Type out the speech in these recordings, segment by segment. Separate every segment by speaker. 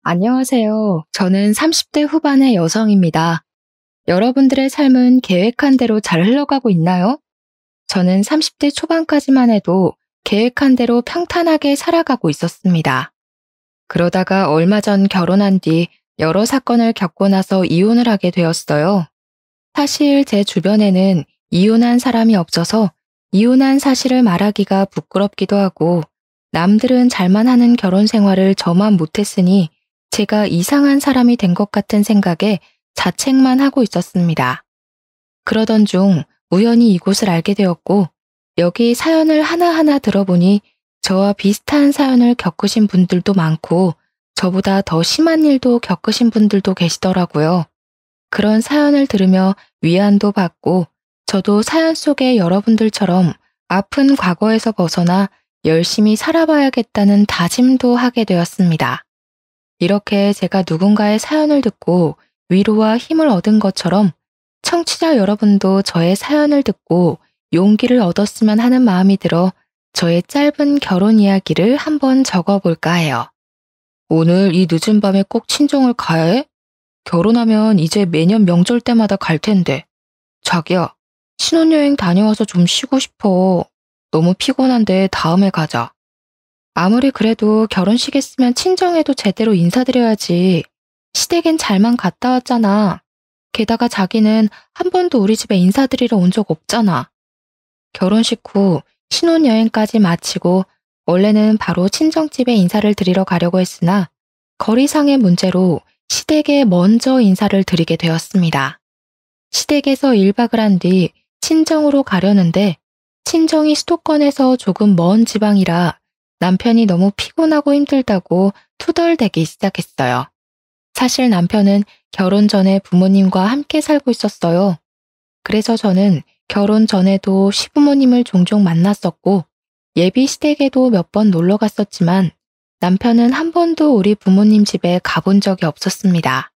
Speaker 1: 안녕하세요. 저는 30대 후반의 여성입니다. 여러분들의 삶은 계획한 대로 잘 흘러가고 있나요? 저는 30대 초반까지만 해도 계획한 대로 평탄하게 살아가고 있었습니다. 그러다가 얼마 전 결혼한 뒤 여러 사건을 겪고 나서 이혼을 하게 되었어요. 사실 제 주변에는 이혼한 사람이 없어서 이혼한 사실을 말하기가 부끄럽기도 하고 남들은 잘만 하는 결혼 생활을 저만 못했으니 제가 이상한 사람이 된 것 같은 생각에 자책만 하고 있었습니다. 그러던 중 우연히 이곳을 알게 되었고 여기 사연을 하나하나 들어보니 저와 비슷한 사연을 겪으신 분들도 많고 저보다 더 심한 일도 겪으신 분들도 계시더라고요. 그런 사연을 들으며 위안도 받고 저도 사연 속의 여러분들처럼 아픈 과거에서 벗어나 열심히 살아봐야겠다는 다짐도 하게 되었습니다. 이렇게 제가 누군가의 사연을 듣고 위로와 힘을 얻은 것처럼 청취자 여러분도 저의 사연을 듣고 용기를 얻었으면 하는 마음이 들어 저의 짧은 결혼 이야기를 한번 적어볼까 해요. 오늘 이 늦은 밤에 꼭 친정을 가야 해? 결혼하면 이제 매년 명절 때마다 갈 텐데. 자기야, 신혼여행 다녀와서 좀 쉬고 싶어. 너무 피곤한데 다음에 가자. 아무리 그래도 결혼식 했으면 친정에도 제대로 인사드려야지. 시댁엔 잘만 갔다 왔잖아. 게다가 자기는 한 번도 우리 집에 인사드리러 온 적 없잖아. 결혼식 후 신혼여행까지 마치고 원래는 바로 친정집에 인사를 드리러 가려고 했으나 거리상의 문제로 시댁에 먼저 인사를 드리게 되었습니다. 시댁에서 1박을 한 뒤 친정으로 가려는데 친정이 수도권에서 조금 먼 지방이라 남편이 너무 피곤하고 힘들다고 투덜대기 시작했어요. 사실 남편은 결혼 전에 부모님과 함께 살고 있었어요. 그래서 저는 결혼 전에도 시부모님을 종종 만났었고 예비 시댁에도 몇 번 놀러 갔었지만 남편은 한 번도 우리 부모님 집에 가본 적이 없었습니다.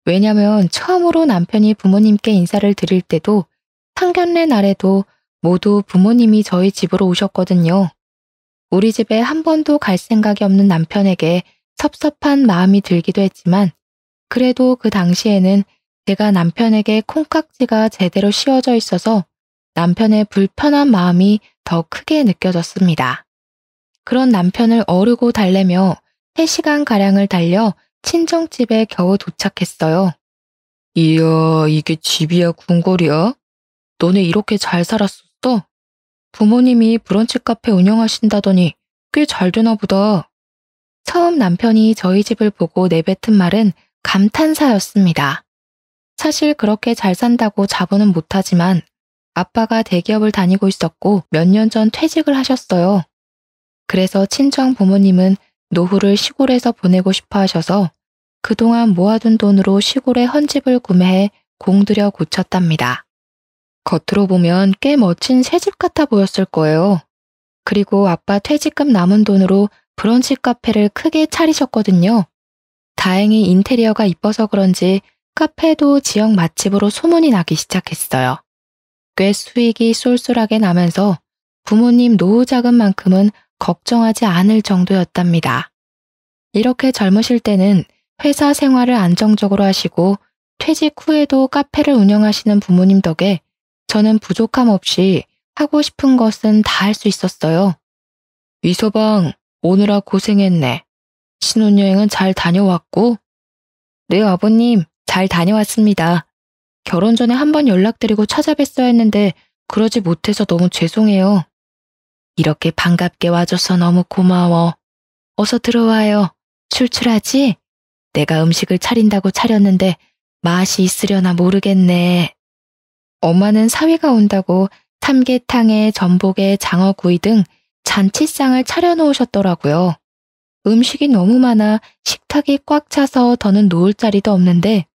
Speaker 1: 왜냐면 처음으로 남편이 부모님께 인사를 드릴 때도 상견례 날에도 모두 부모님이 저희 집으로 오셨거든요. 우리 집에 한 번도 갈 생각이 없는 남편에게 섭섭한 마음이 들기도 했지만 그래도 그 당시에는 제가 남편에게 콩깍지가 제대로 씌워져 있어서 남편의 불편한 마음이 더 크게 느껴졌습니다. 그런 남편을 어르고 달래며 3시간가량을 달려 친정집에 겨우 도착했어요. 이야, 이게 집이야, 궁궐이야? 너네 이렇게 잘 살았었어? 부모님이 브런치 카페 운영하신다더니 꽤 잘 되나 보다. 처음 남편이 저희 집을 보고 내뱉은 말은 감탄사였습니다. 사실 그렇게 잘 산다고 자부는 못하지만 아빠가 대기업을 다니고 있었고 몇 년 전 퇴직을 하셨어요. 그래서 친정 부모님은 노후를 시골에서 보내고 싶어 하셔서 그동안 모아둔 돈으로 시골에 헌집을 구매해 공들여 고쳤답니다. 겉으로 보면 꽤 멋진 새집 같아 보였을 거예요. 그리고 아빠 퇴직금 남은 돈으로 브런치 카페를 크게 차리셨거든요. 다행히 인테리어가 이뻐서 그런지 카페도 지역 맛집으로 소문이 나기 시작했어요. 꽤 수익이 쏠쏠하게 나면서 부모님 노후 자금만큼은 걱정하지 않을 정도였답니다. 이렇게 젊으실 때는 회사 생활을 안정적으로 하시고 퇴직 후에도 카페를 운영하시는 부모님 덕에 저는 부족함 없이 하고 싶은 것은 다 할 수 있었어요. 위서방, 오느라 고생했네. 신혼여행은 잘 다녀왔고? 네, 아버님, 잘 다녀왔습니다. 결혼 전에 한번 연락드리고 찾아뵀어야 했는데 그러지 못해서 너무 죄송해요. 이렇게 반갑게 와줘서 너무 고마워. 어서 들어와요. 출출하지? 내가 음식을 차린다고 차렸는데 맛이 있으려나 모르겠네. 엄마는 사위가 온다고 삼계탕에 전복에 장어구이 등 잔치상을 차려놓으셨더라고요. 음식이 너무 많아 식탁이 꽉 차서 더는 놓을 자리도 없는데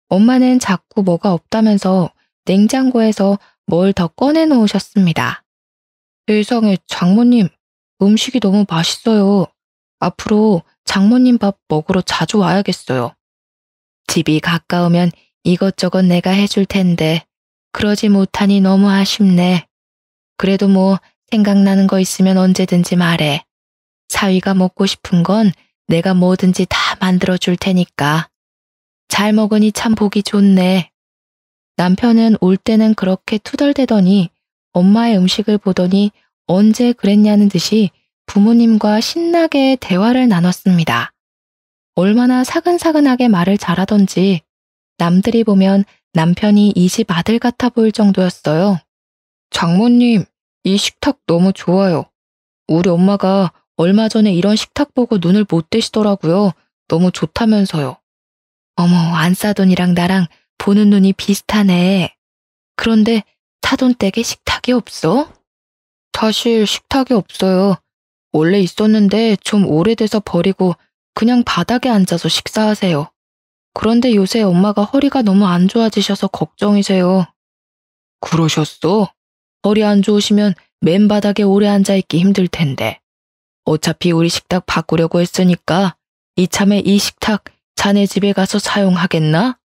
Speaker 1: 엄마는 자꾸 뭐가 없다면서 냉장고에서 뭘 더 꺼내 놓으셨습니다. 세상에, 장모님, 음식이 너무 맛있어요. 앞으로 장모님 밥 먹으러 자주 와야겠어요. 집이 가까우면 이것저것 내가 해줄 텐데 그러지 못하니 너무 아쉽네. 그래도 뭐 생각나는 거 있으면 언제든지 말해. 사위가 먹고 싶은 건 내가 뭐든지 다 만들어줄 테니까. 잘 먹으니 참 보기 좋네. 남편은 올 때는 그렇게 투덜대더니 엄마의 음식을 보더니 언제 그랬냐는 듯이 부모님과 신나게 대화를 나눴습니다. 얼마나 사근사근하게 말을 잘하던지 남들이 보면 남편이 이 집 아들 같아 보일 정도였어요. 장모님, 이 식탁 너무 좋아요. 우리 엄마가 얼마 전에 이런 식탁 보고 눈을 못 떼시더라고요. 너무 좋다면서요. 어머, 안사돈이랑 나랑 보는 눈이 비슷하네. 그런데 사돈댁에 식탁이 없어? 사실 식탁이 없어요. 원래 있었는데 좀 오래돼서 버리고 그냥 바닥에 앉아서 식사하세요. 그런데 요새 엄마가 허리가 너무 안 좋아지셔서 걱정이세요. 그러셨어? 허리 안 좋으시면 맨바닥에 오래 앉아있기 힘들 텐데. 어차피 우리 식탁 바꾸려고 했으니까 이참에 이 식탁 자네 집에 가서 사용하겠나?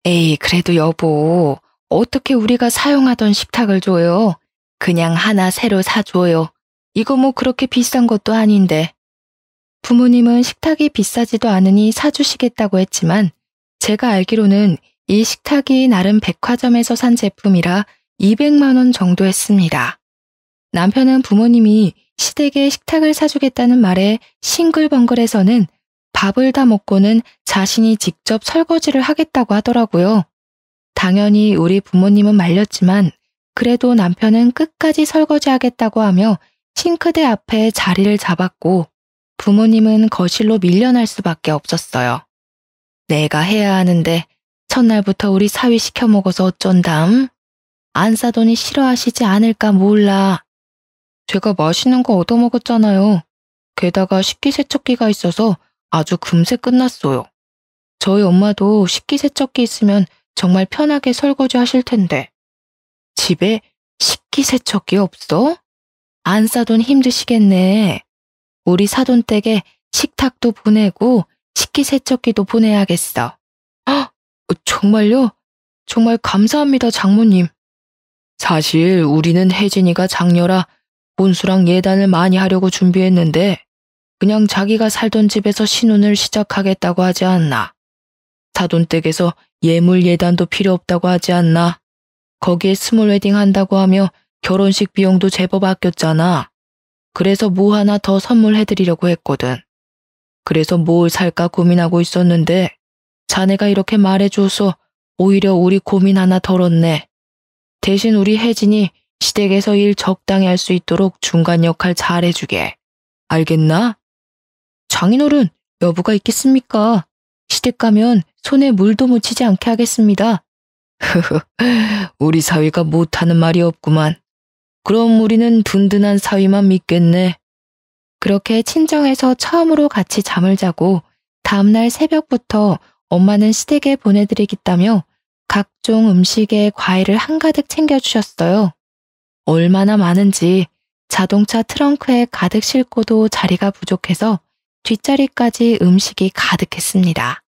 Speaker 1: 에이, 그래도 여보, 어떻게 우리가 사용하던 식탁을 줘요? 그냥 하나 새로 사줘요. 이거 뭐 그렇게 비싼 것도 아닌데. 부모님은 식탁이 비싸지도 않으니 사주시겠다고 했지만 제가 알기로는 이 식탁이 나름 백화점에서 산 제품이라 200만 원 정도 했습니다. 남편은 부모님이 시댁에 식탁을 사주겠다는 말에 싱글벙글해서는 밥을 다 먹고는 자신이 직접 설거지를 하겠다고 하더라고요. 당연히 우리 부모님은 말렸지만 그래도 남편은 끝까지 설거지하겠다고 하며 싱크대 앞에 자리를 잡았고 부모님은 거실로 밀려날 수밖에 없었어요. 내가 해야 하는데 첫날부터 우리 사위 시켜 먹어서 어쩐담? 안 싸더니 싫어하시지 않을까 몰라. 제가 맛있는 거 얻어먹었잖아요. 게다가 식기세척기가 있어서 아주 금세 끝났어요. 저희 엄마도 식기세척기 있으면 정말 편하게 설거지 하실 텐데. 집에 식기세척기 없어? 안 싸돈 힘드시겠네. 우리 사돈댁에 식탁도 보내고 식기세척기도 보내야겠어. 헉, 정말요? 정말 감사합니다, 장모님. 사실 우리는 혜진이가 장녀라 혼수랑 예단을 많이 하려고 준비했는데 그냥 자기가 살던 집에서 신혼을 시작하겠다고 하지 않나. 사돈댁에서 예물 예단도 필요 없다고 하지 않나. 거기에 스몰 웨딩 한다고 하며 결혼식 비용도 제법 아꼈잖아. 그래서 뭐 하나 더 선물해드리려고 했거든. 그래서 뭘 살까 고민하고 있었는데 자네가 이렇게 말해줘서 오히려 우리 고민 하나 덜었네. 대신 우리 혜진이 시댁에서 일 적당히 할 수 있도록 중간 역할 잘해주게. 알겠나? 장인어른, 여부가 있겠습니까? 시댁 가면 손에 물도 묻히지 않게 하겠습니다. 우리 사위가 못하는 말이 없구만. 그럼 우리는 든든한 사위만 믿겠네. 그렇게 친정에서 처음으로 같이 잠을 자고 다음날 새벽부터 엄마는 시댁에 보내드리겠다며 각종 음식에 과일을 한가득 챙겨주셨어요. 얼마나 많은지 자동차 트렁크에 가득 싣고도 자리가 부족해서 뒷자리까지 음식이 가득했습니다.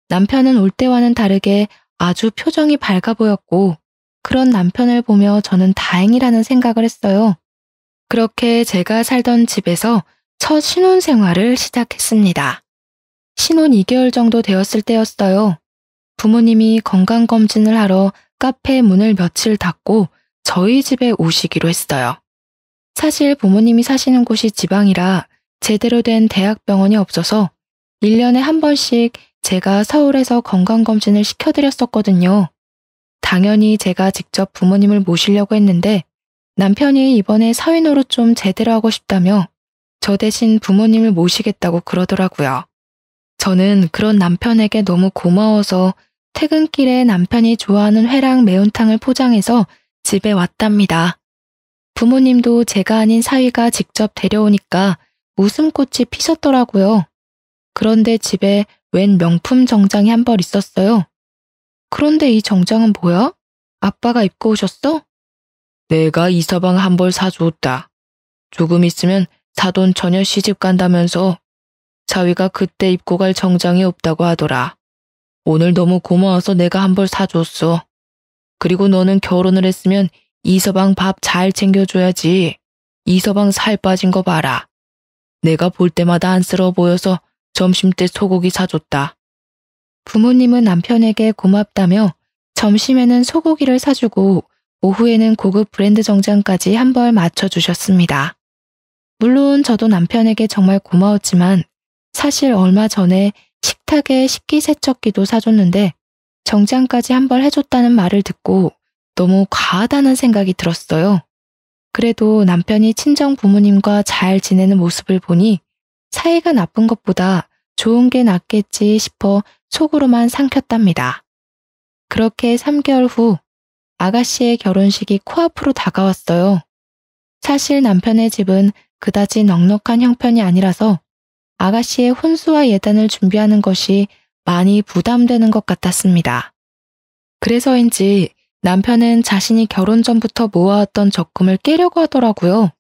Speaker 1: 남편은 올 때와는 다르게 아주 표정이 밝아 보였고 그런 남편을 보며 저는 다행이라는 생각을 했어요. 그렇게 제가 살던 집에서 첫 신혼생활을 시작했습니다. 신혼 2개월 정도 되었을 때였어요. 부모님이 건강검진을 하러 카페 문을 며칠 닫고 저희 집에 오시기로 했어요. 사실 부모님이 사시는 곳이 지방이라 제대로 된 대학병원이 없어서 1년에 한 번씩 제가 서울에서 건강검진을 시켜드렸었거든요. 당연히 제가 직접 부모님을 모시려고 했는데 남편이 이번에 사위노릇 좀 제대로 하고 싶다며 저 대신 부모님을 모시겠다고 그러더라고요. 저는 그런 남편에게 너무 고마워서 퇴근길에 남편이 좋아하는 회랑 매운탕을 포장해서 집에 왔답니다. 부모님도 제가 아닌 사위가 직접 데려오니까 웃음꽃이 피셨더라고요. 그런데 집에 웬 명품 정장이 한 벌 있었어요. 그런데 이 정장은 뭐야? 아빠가 입고 오셨어? 내가 이 서방 한 벌 사주었다. 조금 있으면 사돈 처녀 시집 간다면서 사위가 그때 입고 갈 정장이 없다고 하더라. 오늘 너무 고마워서 내가 한 벌 사줬어. 그리고 너는 결혼을 했으면 이서방 밥 잘 챙겨줘야지. 이서방 살 빠진 거 봐라.
Speaker 2: 내가 볼 때마다 안쓰러워 보여서 점심때 소고기 사줬다.
Speaker 1: 부모님은 남편에게 고맙다며 점심에는 소고기를 사주고 오후에는 고급 브랜드 정장까지 한 벌 맞춰주셨습니다. 물론 저도 남편에게 정말 고마웠지만 사실 얼마 전에 식탁에 식기세척기도 사줬는데 정장까지 한 벌 해줬다는 말을 듣고 너무 과하다는 생각이 들었어요. 그래도 남편이 친정 부모님과 잘 지내는 모습을 보니 사이가 나쁜 것보다 좋은 게 낫겠지 싶어 속으로만 삼켰답니다. 그렇게 3개월 후 아가씨의 결혼식이 코앞으로 다가왔어요. 사실 남편의 집은 그다지 넉넉한 형편이 아니라서 아가씨의 혼수와 예단을 준비하는 것이 많이 부담되는 것 같았습니다. 그래서인지 남편은 자신이 결혼 전부터 모아왔던 적금을 깨려고 하더라고요.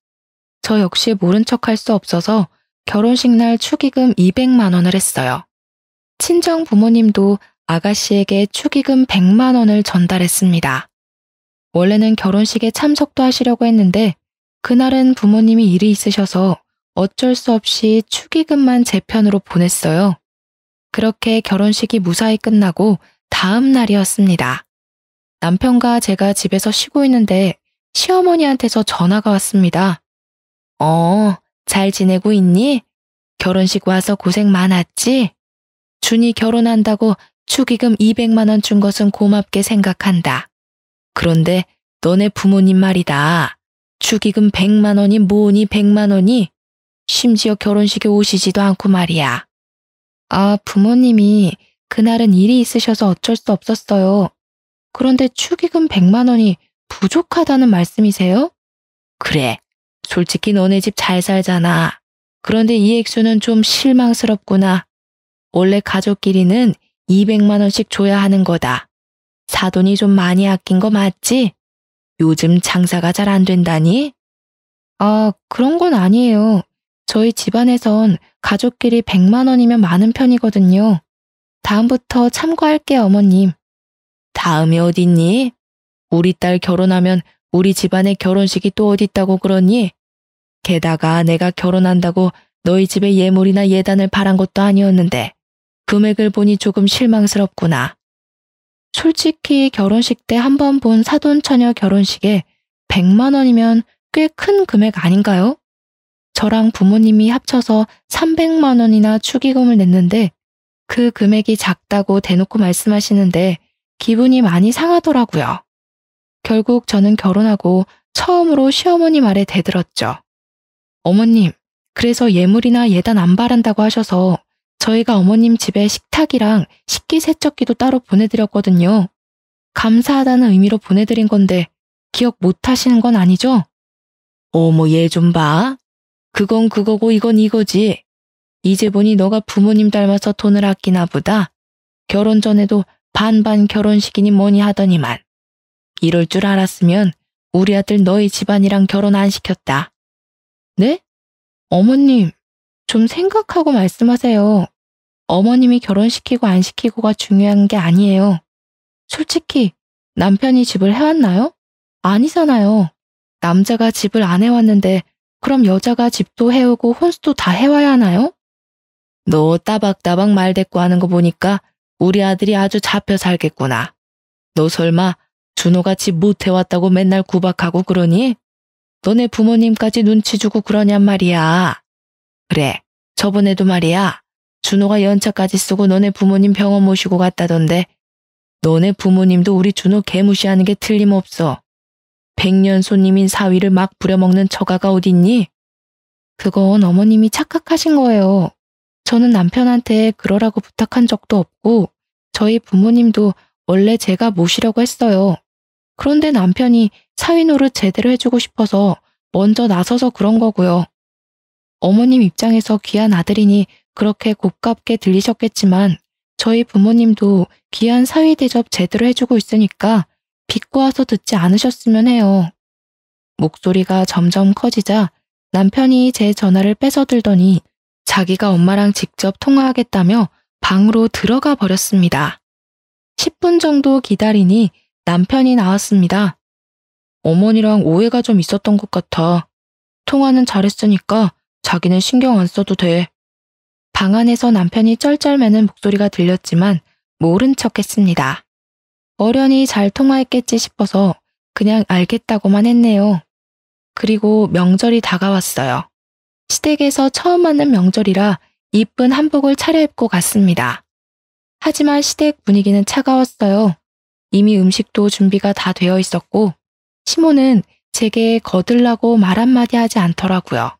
Speaker 1: 저 역시 모른 척할 수 없어서 결혼식 날 축의금 200만 원을 했어요. 친정 부모님도 아가씨에게 축의금 100만 원을 전달했습니다. 원래는 결혼식에 참석도 하시려고 했는데 그날은 부모님이 일이 있으셔서 어쩔 수 없이 축의금만 제 편으로 보냈어요. 그렇게 결혼식이 무사히 끝나고 다음 날이었습니다. 남편과 제가 집에서 쉬고 있는데 시어머니한테서 전화가 왔습니다. 잘 지내고 있니? 결혼식 와서 고생 많았지? 준이 결혼한다고 축의금 200만 원 준 것은 고맙게 생각한다. 그런데 너네 부모님 말이다. 축의금 100만 원이 뭐니 100만 원이? 심지어 결혼식에 오시지도 않고 말이야. 부모님이 그날은 일이 있으셔서 어쩔 수 없었어요. 그런데 축의금 100만 원이 부족하다는 말씀이세요? 그래. 솔직히 너네 집 잘 살잖아. 그런데 이 액수는 좀 실망스럽구나. 원래 가족끼리는 200만 원씩 줘야 하는 거다. 사돈이 좀 많이 아낀 거 맞지? 요즘 장사가 잘 안 된다니? 그런 건 아니에요. 저희 집안에선 가족끼리 100만 원이면 많은 편이거든요. 다음부터 참고할게요, 어머님. 다음이 어딨니? 우리 딸 결혼하면 우리 집안의 결혼식이 또 어딨다고 그러니? 게다가 내가 결혼한다고 너희 집에 예물이나 예단을 바란 것도 아니었는데 금액을 보니 조금 실망스럽구나. 솔직히 결혼식 때 한 번 본 사돈처녀 결혼식에 100만 원이면 꽤 큰 금액 아닌가요? 저랑 부모님이 합쳐서 300만 원이나 축의금을 냈는데 그 금액이 작다고 대놓고 말씀하시는데 기분이 많이 상하더라고요. 결국 저는 결혼하고 처음으로 시어머니 말에 대들었죠. 어머님, 그래서 예물이나 예단 안 바란다고 하셔서 저희가 어머님 집에 식탁이랑 식기세척기도 따로 보내드렸거든요. 감사하다는 의미로 보내드린 건데 기억 못 하시는 건 아니죠? 어머, 얘 좀 봐. 그건 그거고 이건 이거지. 이제 보니 너가 부모님 닮아서 돈을 아끼나 보다. 결혼 전에도 반반 결혼식이니 뭐니 하더니만. 이럴 줄 알았으면 우리 아들 너희 집안이랑 결혼 안 시켰다. 네? 어머님, 좀 생각하고 말씀하세요. 어머님이 결혼시키고 안 시키고가 중요한 게 아니에요. 솔직히 남편이 집을 해왔나요? 아니잖아요. 남자가 집을 안 해왔는데 그럼 여자가 집도 해오고 혼수도 다 해와야 하나요? 너 따박따박 말대꾸 하는 거 보니까 우리 아들이 아주 잡혀 살겠구나. 너 설마 준호가 집 못 해왔다고 맨날 구박하고 그러니? 너네 부모님까지 눈치 주고 그러냔 말이야. 그래, 저번에도 말이야. 준호가 연차까지 쓰고 너네 부모님 병원 모시고 갔다던데 너네 부모님도 우리 준호 개무시하는 게 틀림없어. 백년 손님인 사위를 막 부려먹는 처가가 어딨니? 그건 어머님이 착각하신 거예요. 저는 남편한테 그러라고 부탁한 적도 없고 저희 부모님도 원래 제가 모시려고 했어요. 그런데 남편이 사위 노릇 제대로 해주고 싶어서 먼저 나서서 그런 거고요. 어머님 입장에서 귀한 아들이니 그렇게 곱깝게 들리셨겠지만 저희 부모님도 귀한 사위 대접 제대로 해주고 있으니까 비꼬아서 듣지 않으셨으면 해요. 목소리가 점점 커지자 남편이 제 전화를 뺏어들더니 자기가 엄마랑 직접 통화하겠다며 방으로 들어가 버렸습니다. 10분 정도 기다리니 남편이 나왔습니다. 어머니랑 오해가 좀 있었던 것 같아. 통화는 잘했으니까
Speaker 2: 자기는 신경 안 써도 돼.
Speaker 1: 방 안에서 남편이 쩔쩔매는 목소리가 들렸지만 모른 척했습니다. 어련히 잘 통화했겠지 싶어서 그냥 알겠다고만 했네요. 그리고 명절이 다가왔어요. 시댁에서 처음 맞는 명절이라 이쁜 한복을 차려입고 갔습니다. 하지만 시댁 분위기는 차가웠어요. 이미 음식도 준비가 다 되어 있었고 시모는 제게 거들라고 말 한마디 하지 않더라고요.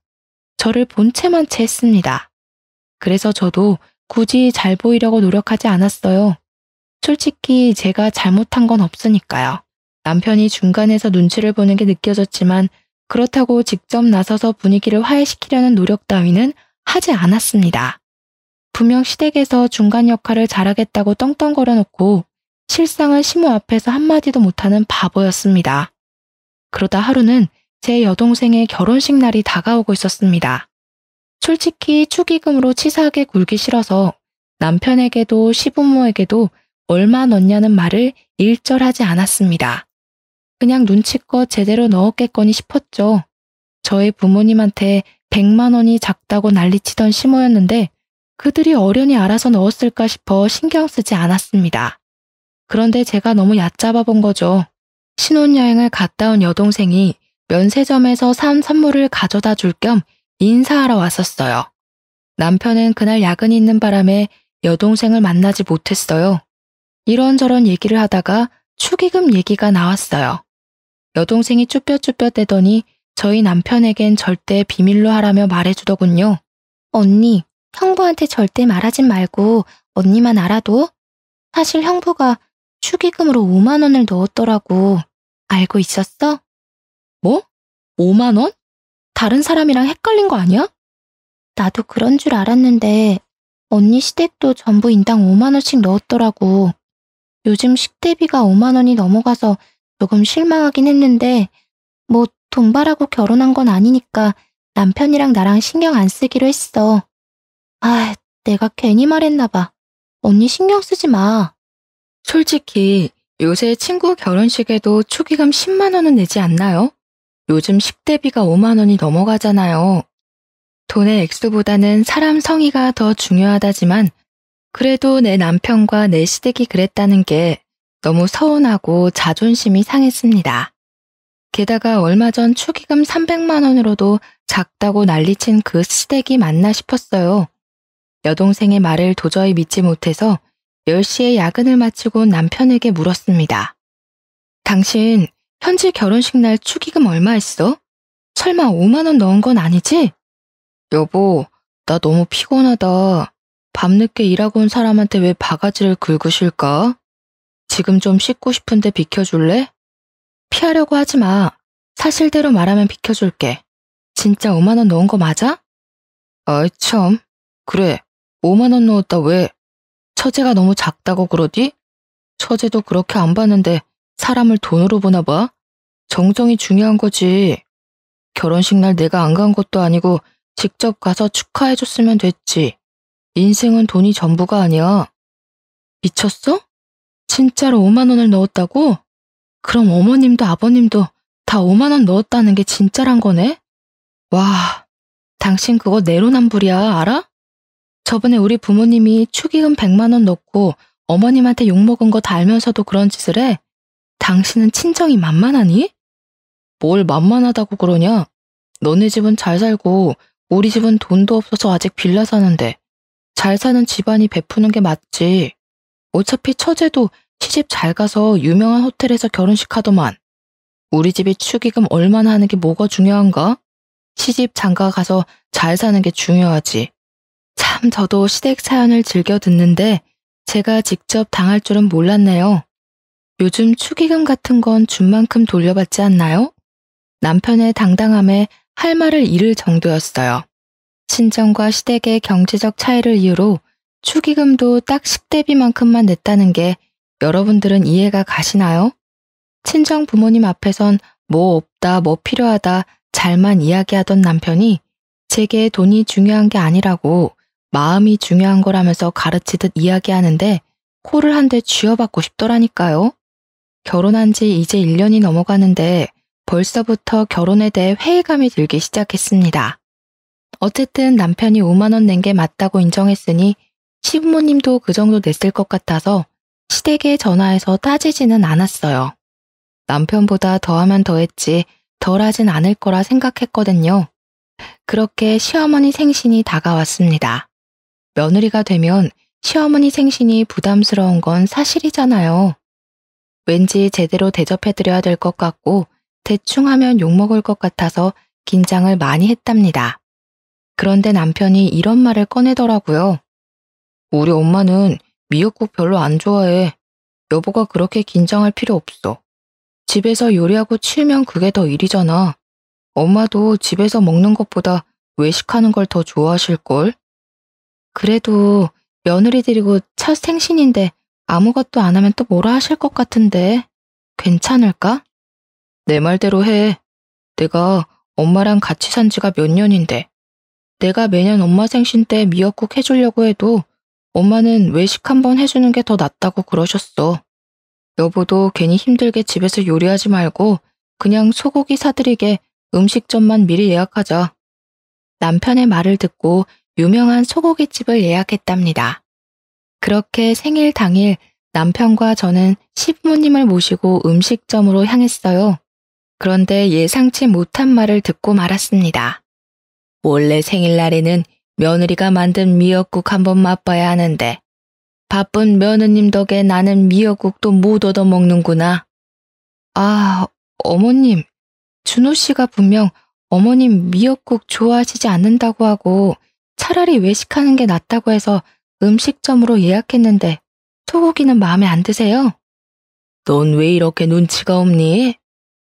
Speaker 1: 저를 본체만 채 했습니다. 그래서 저도 굳이 잘 보이려고 노력하지 않았어요. 솔직히 제가 잘못한 건 없으니까요. 남편이 중간에서 눈치를 보는 게 느껴졌지만 그렇다고 직접 나서서 분위기를 화해시키려는 노력 따위는 하지 않았습니다. 분명 시댁에서 중간 역할을 잘하겠다고 떵떵거려 놓고 실상은 시모 앞에서 한마디도 못하는 바보였습니다. 그러다 하루는 제 여동생의 결혼식 날이 다가오고 있었습니다. 솔직히 축의금으로 치사하게 굴기 싫어서 남편에게도 시부모에게도 얼마 넣냐는 말을 일절하지 않았습니다. 그냥 눈치껏 제대로 넣었겠거니 싶었죠. 저희 부모님한테 100만 원이 작다고 난리치던 시모였는데 그들이 어련히 알아서 넣었을까 싶어 신경 쓰지 않았습니다. 그런데 제가 너무 얕잡아 본 거죠. 신혼여행을 갔다 온 여동생이 면세점에서 산 선물을 가져다 줄 겸 인사하러 왔었어요. 남편은 그날 야근이 있는 바람에 여동생을 만나지 못했어요. 이런저런 얘기를 하다가 축의금 얘기가 나왔어요. 여동생이 쭈뼛쭈뼛대더니 저희 남편에겐 절대 비밀로 하라며 말해주더군요. 언니, 형부한테 절대 말하진 말고 언니만 알아도. 사실 형부가 축의금으로 5만 원을 넣었더라고. 알고 있었어? 뭐? 5만 원? 다른 사람이랑 헷갈린 거 아니야? 나도 그런 줄 알았는데 언니 시댁도 전부 인당 5만 원씩 넣었더라고. 요즘 식대비가 5만 원이 넘어가서 조금 실망하긴 했는데 뭐 돈 바라고 결혼한 건 아니니까 남편이랑 나랑 신경 안 쓰기로 했어. 아, 내가 괜히 말했나 봐. 언니 신경 쓰지 마. 솔직히 요새 친구 결혼식에도 축의금 10만 원은 내지 않나요? 요즘 식대비가 5만 원이 넘어가잖아요. 돈의 액수보다는 사람 성의가 더 중요하다지만 그래도 내 남편과 내 시댁이 그랬다는 게 너무 서운하고 자존심이 상했습니다. 게다가 얼마 전 축의금 300만 원으로도 작다고 난리친 그 시댁이 맞나 싶었어요. 여동생의 말을 도저히 믿지 못해서 10시에 야근을 마치고 남편에게 물었습니다. 당신 현지 결혼식 날 축의금 얼마 했어? 설마 5만 원 넣은 건 아니지? 여보, 나 너무 피곤하다. 밤늦게 일하고 온 사람한테 왜 바가지를 긁고 쉴까? 지금 좀 씻고 싶은데 비켜줄래? 피하려고 하지 마. 사실대로 말하면 비켜줄게. 진짜 5만 원 넣은 거 맞아? 아이 참. 그래, 5만 원 넣었다 왜? 처제가 너무 작다고 그러디? 처제도 그렇게 안 봤는데 사람을 돈으로 보나 봐? 정성이 중요한 거지. 결혼식 날 내가 안 간 것도 아니고 직접 가서 축하해줬으면 됐지. 인생은 돈이 전부가 아니야. 미쳤어? 진짜로 5만 원을 넣었다고? 그럼 어머님도 아버님도 다 5만 원 넣었다는 게 진짜란 거네? 와, 당신 그거 내로남불이야, 알아? 저번에 우리 부모님이 축의금 100만 원 넣고 어머님한테 욕먹은 거 다 알면서도 그런 짓을 해? 당신은 친정이 만만하니? 뭘 만만하다고 그러냐? 너네 집은 잘 살고 우리 집은 돈도 없어서 아직 빌라 사는데 잘 사는 집안이 베푸는 게 맞지. 어차피 처제도 시집 잘 가서 유명한 호텔에서 결혼식 하더만. 우리 집이 축의금 얼마나 하는 게 뭐가 중요한가? 시집 장가 가서 잘 사는 게 중요하지. 참 저도 시댁 사연을 즐겨 듣는데 제가 직접 당할 줄은 몰랐네요. 요즘 축의금 같은 건 준 만큼 돌려받지 않나요? 남편의 당당함에 할 말을 잃을 정도였어요. 친정과 시댁의 경제적 차이를 이유로 축의금도 딱 식대비만큼만 냈다는 게 여러분들은 이해가 가시나요? 친정 부모님 앞에선 뭐 없다, 뭐 필요하다 잘만 이야기하던 남편이 제게 돈이 중요한 게 아니라고 마음이 중요한 거라면서 가르치듯 이야기하는데 코를 한 대 쥐어받고 싶더라니까요. 결혼한 지 이제 1년이 넘어가는데 벌써부터 결혼에 대해 회의감이 들기 시작했습니다. 어쨌든 남편이 5만 원 낸 게 맞다고 인정했으니 시부모님도 그 정도 냈을 것 같아서 시댁에 전화해서 따지지는 않았어요. 남편보다 더하면 더했지 덜하진 않을 거라 생각했거든요. 그렇게 시어머니 생신이 다가왔습니다. 며느리가 되면 시어머니 생신이 부담스러운 건 사실이잖아요. 왠지 제대로 대접해드려야 될 것 같고 대충 하면 욕먹을 것 같아서 긴장을 많이 했답니다. 그런데 남편이 이런 말을 꺼내더라고요. 우리 엄마는 미역국 별로 안 좋아해. 여보가 그렇게 긴장할 필요 없어. 집에서 요리하고 치우면 그게 더 일이잖아. 엄마도 집에서 먹는 것보다 외식하는 걸 더 좋아하실걸? 그래도 며느리들이고 첫 생신인데 아무것도 안 하면 또 뭐라 하실 것 같은데 괜찮을까? 내 말대로 해. 내가 엄마랑 같이 산 지가 몇 년인데 내가 매년 엄마 생신 때 미역국 해주려고 해도 엄마는 외식 한번 해주는 게 더 낫다고 그러셨어. 여보도 괜히 힘들게 집에서 요리하지 말고 그냥 소고기 사드리게 음식점만 미리 예약하자. 남편의 말을 듣고 유명한 소고기집을 예약했답니다. 그렇게 생일 당일 남편과 저는 시부모님을 모시고 음식점으로 향했어요. 그런데 예상치 못한 말을 듣고 말았습니다. 원래 생일날에는 며느리가 만든 미역국 한번 맛봐야 하는데 바쁜 며느님 덕에 나는 미역국도 못 얻어먹는구나. 아, 어머님, 준호 씨가 분명 어머님 미역국 좋아하시지 않는다고 하고 차라리 외식하는 게 낫다고 해서 음식점으로 예약했는데 소고기는 마음에 안 드세요? 넌 왜 이렇게 눈치가 없니?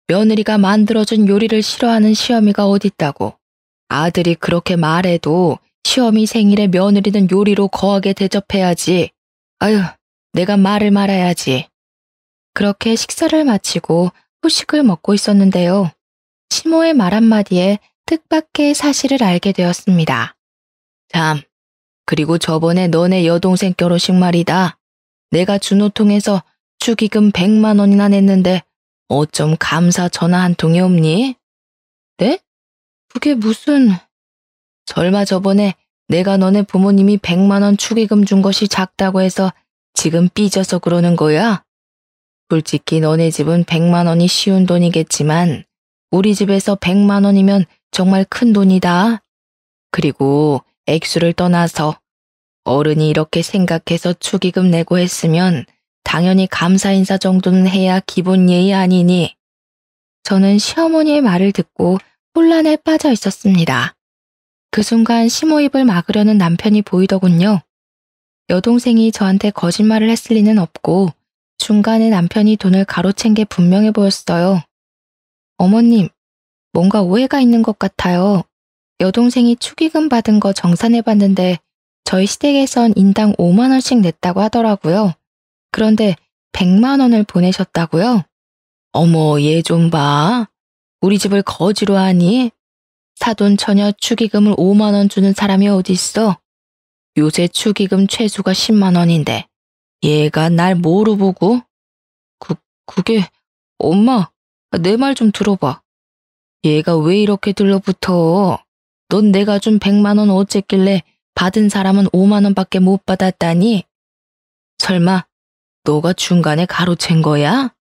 Speaker 1: 며느리가 만들어준 요리를 싫어하는 시어미가 어딨다고. 아들이 그렇게 말해도 시어미 생일에 며느리는 요리로 거하게 대접해야지. 아유, 내가 말을 말아야지. 그렇게 식사를 마치고 후식을 먹고 있었는데요. 시모의 말 한마디에 뜻밖의 사실을 알게 되었습니다. 참, 그리고 저번에 너네 여동생 결혼식 말이다. 내가 준호 통해서 축의금 100만 원이나 냈는데 어쩜 감사 전화 한 통이 없니? 네? 그게 무슨... 설마 저번에 내가 너네 부모님이 100만 원 축의금 준 것이 작다고 해서 지금 삐져서 그러는 거야? 솔직히 너네 집은 100만 원이 쉬운 돈이겠지만 우리 집에서 100만 원이면 정말 큰 돈이다. 그리고 액수를 떠나서 어른이 이렇게 생각해서 축의금 내고 했으면 당연히 감사 인사 정도는 해야 기본 예의 아니니. 저는 시어머니의 말을 듣고 혼란에 빠져 있었습니다. 그 순간 시모 입을 막으려는 남편이 보이더군요. 여동생이 저한테 거짓말을 했을 리는 없고 중간에 남편이 돈을 가로챈 게 분명해 보였어요. 어머님, 뭔가 오해가 있는 것 같아요. 여동생이 축의금 받은 거 정산해봤는데 저희 시댁에선 인당 5만 원씩 냈다고 하더라고요. 그런데 100만 원을 보내셨다고요? 어머, 얘 좀 봐. 우리 집을 거지로 하니? 사돈 처녀 축의금을 5만 원 주는 사람이 어디 있어? 요새 축의금 최소가 10만 원인데 얘가 날 뭐로 보고? 그게 엄마, 내 말 좀 들어봐. 얘가 왜 이렇게 들러붙어? 넌 내가 준 100만 원 어쨌길래 받은 사람은 5만 원밖에 못 받았다니? 설마 너가 중간에 가로챈 거야?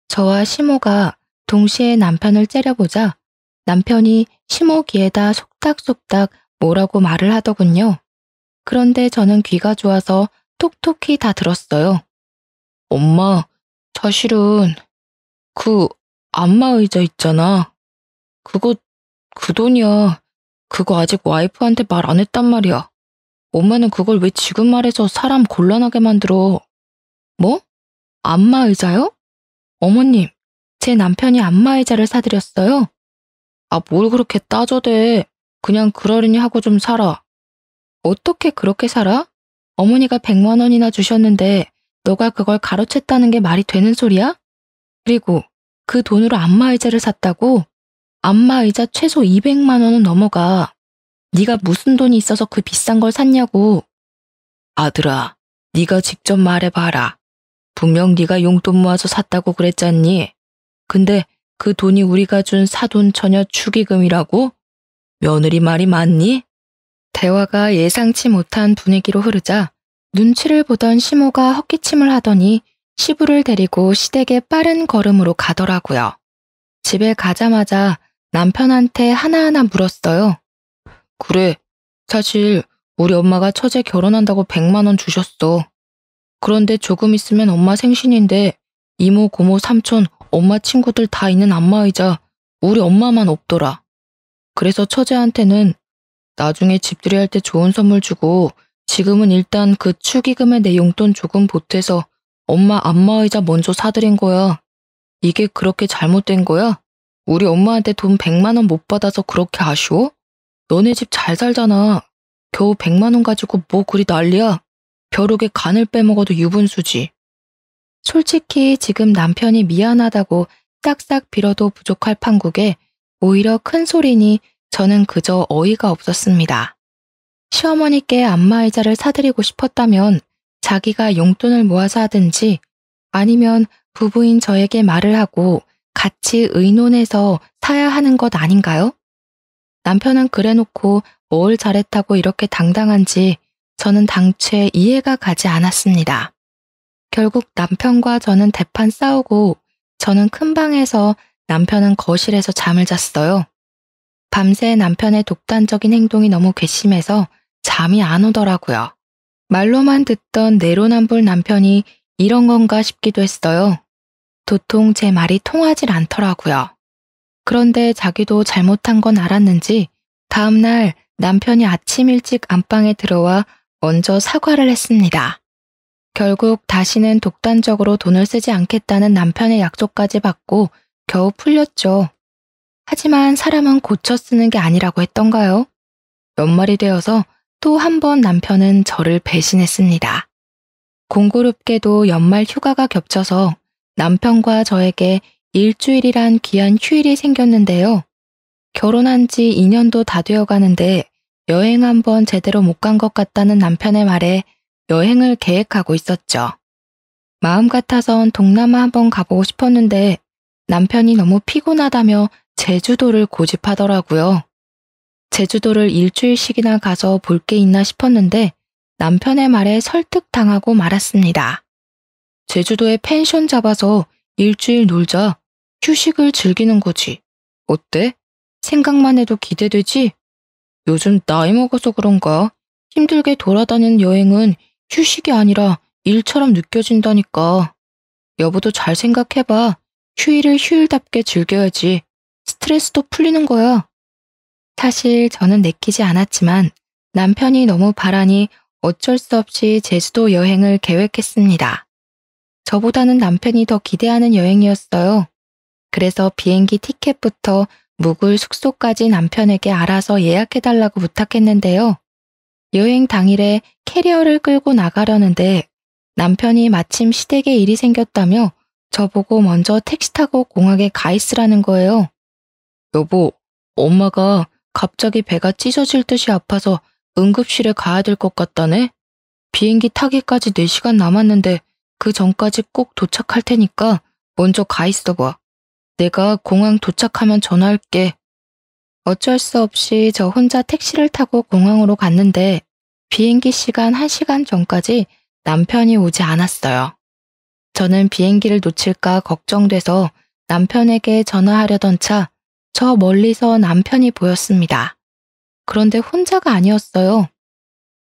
Speaker 1: 저와 시모가 동시에 남편을 째려보자 남편이 시모 귀에다 속닥속닥 뭐라고 말을 하더군요. 그런데 저는 귀가 좋아서 톡톡히 다 들었어요. 엄마, 사실은 그 안마의자 있잖아. 그거 그 돈이야. 그거 아직 와이프한테 말 안 했단 말이야. 엄마는 그걸 왜 지금 말해서 사람 곤란하게 만들어. 뭐? 안마의자요? 어머님, 제 남편이 안마의자를 사드렸어요. 아, 뭘 그렇게 따져대. 그냥 그러려니 하고 좀 살아. 어떻게 그렇게 살아? 어머니가 100만 원이나 주셨는데 너가 그걸 가로챘다는 게 말이 되는 소리야? 그리고 그 돈으로 안마의자를 샀다고? 안마의자 최소 200만 원은 넘어가. 네가 무슨 돈이 있어서 그 비싼 걸 샀냐고. 아들아, 네가 직접 말해봐라. 분명 네가 용돈 모아서 샀다고 그랬잖니. 근데 그 돈이 우리가 준 사돈 처녀 축의금이라고?
Speaker 2: 며느리 말이 맞니?
Speaker 1: 대화가 예상치 못한 분위기로 흐르자 눈치를 보던 시모가 헛기침을 하더니 시부를 데리고 시댁에 빠른 걸음으로 가더라고요. 집에 가자마자 남편한테 하나하나 물었어요.
Speaker 2: 그래, 사실 우리 엄마가 처제 결혼한다고 100만 원 주셨어. 그런데 조금 있으면 엄마 생신인데 이모, 고모, 삼촌, 엄마 친구들 다 있는 안마의자 우리 엄마만 없더라. 그래서 처제한테는 나중에 집들이 할 때 좋은 선물 주고 지금은 일단 그 축의금에 내 용돈 조금 보태서 엄마 안마의자 먼저 사드린 거야. 이게 그렇게 잘못된 거야? 우리 엄마한테 돈 100만 원 못 받아서 그렇게 아쉬워? 너네 집 잘 살잖아. 겨우 100만 원 가지고 뭐 그리 난리야. 벼룩에 간을 빼먹어도 유분수지.
Speaker 1: 솔직히 지금 남편이 미안하다고 싹싹 빌어도 부족할 판국에 오히려 큰 소리니 저는 그저 어이가 없었습니다. 시어머니께 안마의자를 사드리고 싶었다면 자기가 용돈을 모아서 하든지 아니면 부부인 저에게 말을 하고 같이 의논해서 사야 하는 것 아닌가요? 남편은 그래놓고 뭘 잘했다고 이렇게 당당한지 저는 당최 이해가 가지 않았습니다. 결국 남편과 저는 대판 싸우고 저는 큰 방에서 남편은 거실에서 잠을 잤어요. 밤새 남편의 독단적인 행동이 너무 괘씸해서 잠이 안 오더라고요. 말로만 듣던 내로남불 남편이 이런 건가 싶기도 했어요. 도통 제 말이 통하질 않더라고요. 그런데 자기도 잘못한 건 알았는지 다음날 남편이 아침 일찍 안방에 들어와 먼저 사과를 했습니다. 결국 다시는 독단적으로 돈을 쓰지 않겠다는 남편의 약속까지 받고 겨우 풀렸죠. 하지만 사람은 고쳐 쓰는 게 아니라고 했던가요? 연말이 되어서 또 한 번 남편은 저를 배신했습니다. 공교롭게도 연말 휴가가 겹쳐서 남편과 저에게 일주일이란 귀한 휴일이 생겼는데요. 결혼한 지 2년도 다 되어 가는데 여행 한 번 제대로 못 간 것 같다는 남편의 말에 여행을 계획하고 있었죠. 마음 같아선 동남아 한번 가보고 싶었는데 남편이 너무 피곤하다며 제주도를 고집하더라고요. 제주도를 일주일씩이나 가서 볼 게 있나 싶었는데 남편의 말에 설득당하고 말았습니다. 제주도에 펜션 잡아서 일주일 놀자. 휴식을 즐기는 거지. 어때? 생각만 해도 기대되지? 요즘 나이 먹어서 그런가? 힘들게 돌아다니는 여행은 휴식이 아니라 일처럼 느껴진다니까. 여보도 잘 생각해봐. 휴일을 휴일답게 즐겨야지. 스트레스도 풀리는 거야. 사실 저는 내키지 않았지만 남편이 너무 바라니 어쩔 수 없이 제주도 여행을 계획했습니다. 저보다는 남편이 더 기대하는 여행이었어요. 그래서 비행기 티켓부터 묵을 숙소까지 남편에게 알아서 예약해달라고 부탁했는데요. 여행 당일에 캐리어를 끌고 나가려는데 남편이 마침 시댁에 일이 생겼다며 저보고 먼저 택시 타고 공항에 가 있으라는 거예요.
Speaker 2: 여보, 엄마가 갑자기 배가 찢어질 듯이 아파서 응급실에 가야 될 것 같다네? 비행기 타기까지 4시간 남았는데 그 전까지 꼭 도착할 테니까 먼저 가 있어봐. 내가 공항 도착하면 전화할게. 어쩔 수 없이 저 혼자 택시를 타고 공항으로 갔는데 비행기 시간 1시간 전까지 남편이 오지 않았어요. 저는 비행기를 놓칠까 걱정돼서 남편에게 전화하려던 차, 저 멀리서 남편이 보였습니다. 그런데 혼자가 아니었어요.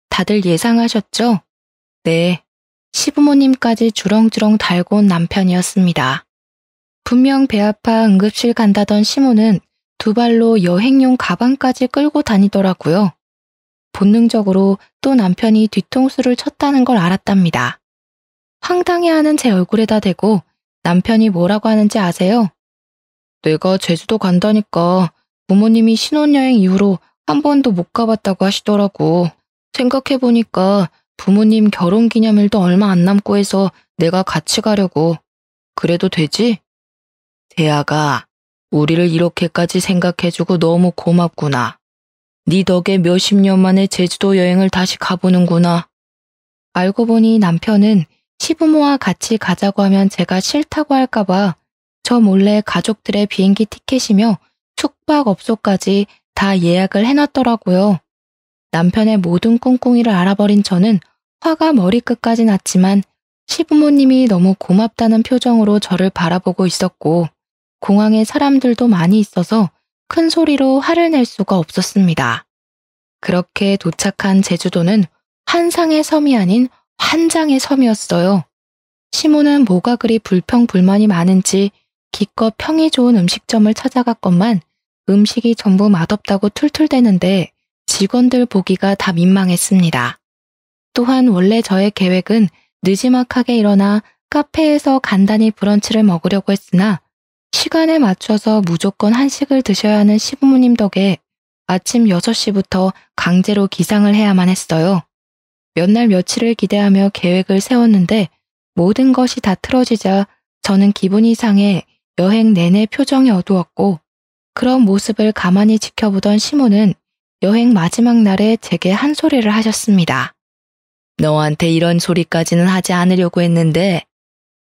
Speaker 2: 다들 예상하셨죠? 네, 시부모님까지 주렁주렁 달고 온 남편이었습니다. 분명 배 아파 응급실 간다던 시모는 두 발로 여행용 가방까지 끌고 다니더라고요. 본능적으로 또 남편이 뒤통수를 쳤다는 걸 알았답니다. 황당해하는 제 얼굴에다 대고 남편이 뭐라고 하는지 아세요? 내가 제주도 간다니까 부모님이 신혼여행 이후로 한 번도 못 가봤다고 하시더라고. 생각해보니까 부모님 결혼기념일도 얼마 안 남고 해서 내가 같이 가려고. 그래도 되지? 대아가 우리를 이렇게까지 생각해주고 너무 고맙구나. 네 덕에 몇십 년 만에 제주도 여행을 다시 가보는구나. 알고 보니 남편은 시부모와 같이 가자고 하면 제가 싫다고 할까봐 저 몰래 가족들의 비행기 티켓이며 숙박업소까지
Speaker 1: 다 예약을 해놨더라고요. 남편의 모든 꿍꿍이를 알아버린 저는 화가 머리끝까지 났지만 시부모님이 너무 고맙다는 표정으로 저를 바라보고 있었고 공항에 사람들도 많이 있어서 큰 소리로 화를 낼 수가 없었습니다. 그렇게 도착한 제주도는 한상의 섬이 아닌 한장의 섬이었어요. 시모는 뭐가 그리 불평불만이 많은지 기껏 평이 좋은 음식점을 찾아갔건만 음식이 전부 맛없다고 툴툴대는데 직원들 보기가 다 민망했습니다. 또한 원래 저의 계획은 느지막하게 일어나 카페에서 간단히 브런치를 먹으려고 했으나 시간에 맞춰서 무조건 한식을 드셔야 하는 시부모님 덕에 아침 6시부터 강제로 기상을 해야만 했어요. 몇 날 며칠을 기대하며 계획을 세웠는데 모든 것이 다 틀어지자 저는 기분이 상해 여행 내내 표정이 어두웠고 그런 모습을 가만히 지켜보던 시모는 여행 마지막 날에 제게 한 소리를 하셨습니다. 너한테 이런 소리까지는 하지 않으려고 했는데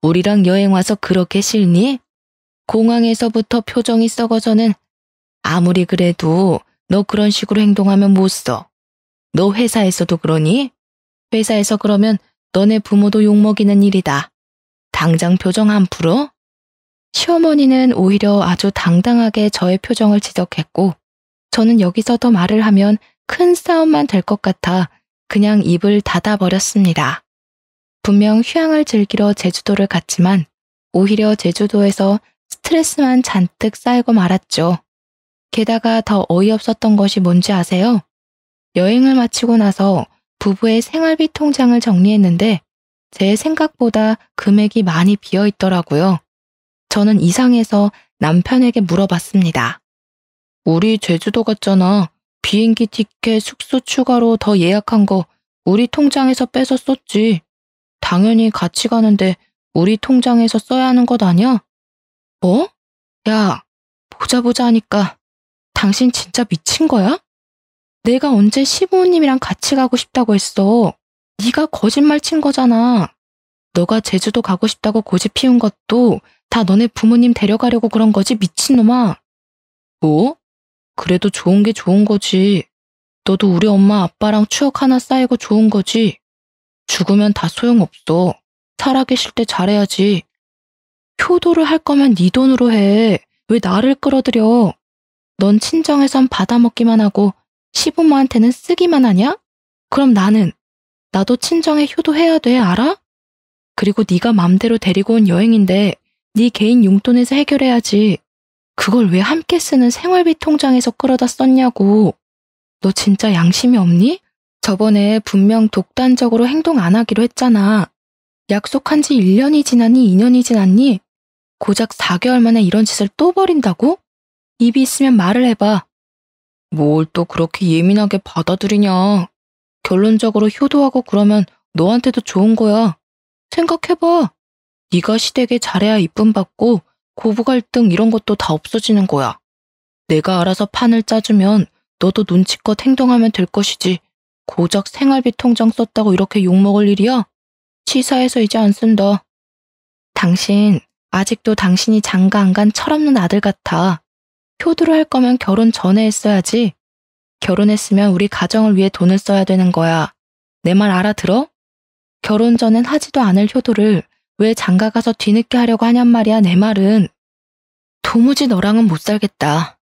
Speaker 1: 우리랑 여행 와서 그렇게 싫니? 공항에서부터 표정이 썩어서는 아무리 그래도 너 그런 식으로 행동하면 못 써. 너 회사에서도 그러니? 회사에서 그러면 너네 부모도 욕먹이는 일이다. 당장 표정 안 풀어? 시어머니는 오히려 아주 당당하게 저의 표정을 지적했고 저는 여기서 더 말을 하면 큰 싸움만 될 것 같아 그냥 입을 닫아버렸습니다. 분명 휴양을 즐기러 제주도를 갔지만 오히려 제주도에서 스트레스만 잔뜩 쌓이고 말았죠. 게다가 더 어이없었던 것이 뭔지 아세요? 여행을 마치고 나서 부부의 생활비 통장을 정리했는데 제 생각보다 금액이 많이 비어 있더라고요. 저는 이상해서 남편에게 물어봤습니다. 우리 제주도 갔잖아. 비행기 티켓, 숙소 추가로 더 예약한 거 우리 통장에서 빼서 썼지. 당연히 같이 가는데 우리 통장에서 써야 하는 것 아니야? 뭐? 야, 보자 하니까 당신 진짜 미친 거야? 내가 언제 시부모님이랑 같이 가고 싶다고 했어. 네가 거짓말 친 거잖아. 너가 제주도 가고 싶다고 고집 피운 것도 다 너네 부모님 데려가려고 그런 거지, 미친놈아. 뭐? 그래도 좋은 게 좋은 거지. 너도 우리 엄마 아빠랑 추억 하나 쌓이고 좋은 거지. 죽으면 다 소용없어. 살아계실 때 잘해야지. 효도를 할 거면 네 돈으로 해. 왜 나를 끌어들여? 넌 친정에선 받아먹기만 하고 시부모한테는 쓰기만 하냐? 그럼 나도 친정에 효도해야 돼, 알아? 그리고 네가 맘대로 데리고 온 여행인데 네 개인 용돈에서 해결해야지. 그걸 왜 함께 쓰는 생활비 통장에서 끌어다 썼냐고. 너 진짜 양심이 없니? 저번에 분명 독단적으로 행동 안 하기로 했잖아. 약속한 지 1년이 지났니 2년이 지났니? 고작 4개월 만에 이런 짓을 또 벌인다고? 입이 있으면 말을 해봐. 뭘 또 그렇게 예민하게 받아들이냐. 결론적으로 효도하고 그러면 너한테도 좋은 거야. 생각해봐. 네가 시댁에 잘해야 이쁨 받고 고부 갈등 이런 것도 다 없어지는 거야. 내가 알아서 판을 짜주면 너도 눈치껏 행동하면 될 것이지. 고작 생활비 통장 썼다고 이렇게 욕먹을 일이야? 치사해서 이제 안 쓴다. 당신 아직도 당신이 장가 안 간 철없는 아들 같아. 효도를 할 거면 결혼 전에 했어야지. 결혼했으면 우리 가정을 위해 돈을 써야 되는 거야. 내 말 알아들어? 결혼 전엔 하지도 않을 효도를 왜 장가 가서 뒤늦게 하려고 하냔 말이야, 내 말은. 도무지 너랑은 못 살겠다.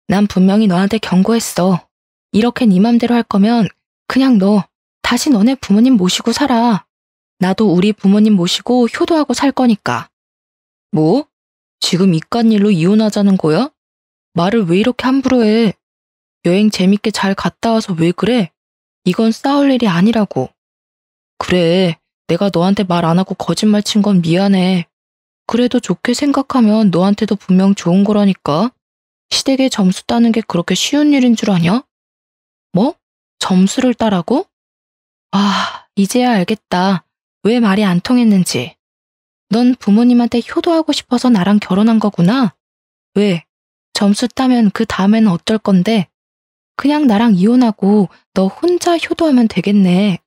Speaker 1: 난 분명히 너한테 경고했어. 이렇게 네 맘대로 할 거면 그냥 너 다시 너네 부모님 모시고 살아. 나도 우리 부모님 모시고 효도하고 살 거니까. 뭐? 지금 이깟 일로 이혼하자는 거야? 말을 왜 이렇게 함부로 해? 여행 재밌게 잘 갔다 와서 왜 그래? 이건 싸울 일이 아니라고. 그래, 내가 너한테 말 안 하고 거짓말 친 건 미안해. 그래도 좋게 생각하면 너한테도 분명 좋은 거라니까. 시댁에 점수 따는 게 그렇게 쉬운 일인 줄 아냐? 뭐? 점수를 따라고? 아, 이제야 알겠다. 왜 말이 안 통했는지. 넌 부모님한테 효도하고 싶어서 나랑 결혼한 거구나. 왜? 점수 따면 그 다음에는 어떨 건데? 그냥 나랑 이혼하고 너 혼자 효도하면 되겠네.